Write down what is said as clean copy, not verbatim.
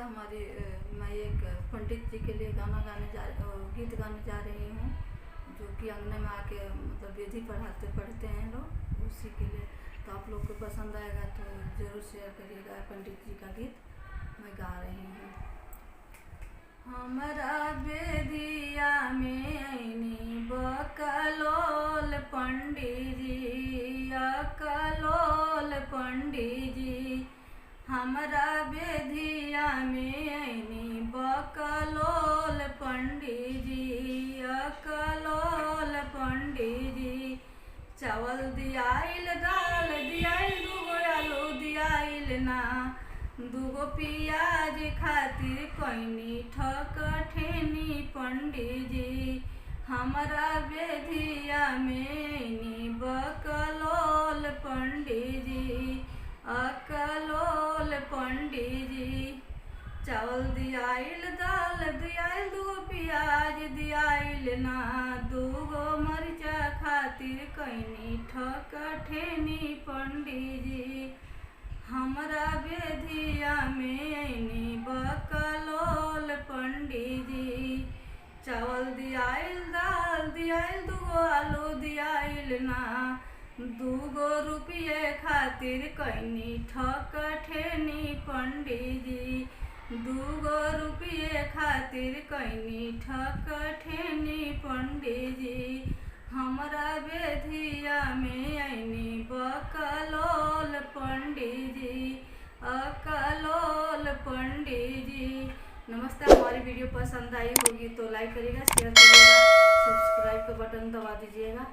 हमारी मैं एक पंडित जी के लिए गीत गाने जा रही हूँ, जो कि अंगने में आके मतलब विधि पढ़ते हैं लोग, उसी के लिए। तो आप लोग को पसंद आएगा तो ज़रूर शेयर करिएगा। पंडित जी का गीत मैं गा रही हूँ। हमरा बेदिया में ऐनी बकलोल पंडित जी, अकलोल पंडित जी। हमरा बेदिया में ऐनी बकलोल पंडित जी, अकलोल पंडित जी। चावल दियाइल, दाल दियाइल, दूगो आलू दियाइल ना, दूगो पियाज खातिर कैनी ठकठेनी पंडित जी। हमरा बेदिया में ऐनी बकलोल पंडित जी, अकलोल पंडित जी। चावल दियाइल, दाल दियाइल, दूगो पियाज दियाइल ना, दूगो मरिचा खातिर कैनी ठकठेनी पंडित जी। हमरा बेदिया में ऐनी बकलोल पंडित जी। चावल दियाइल, दाल दियाइल, दूगो आलू दियाइल ना, दूगो रुपये खातिर कैनी ठकठेनी पंडित जी। दूगो रुपये खातिर कैनी ठकठेनी पंडित जी। हमरा बेदिया में ऐनी बकलोल पंडित जी, अकलोल पंडित जी। नमस्ते। हमारी वीडियो पसंद आई होगी तो लाइक करिएगा, शेयर करिएगा, सब्सक्राइब का बटन दबा दीजिएगा।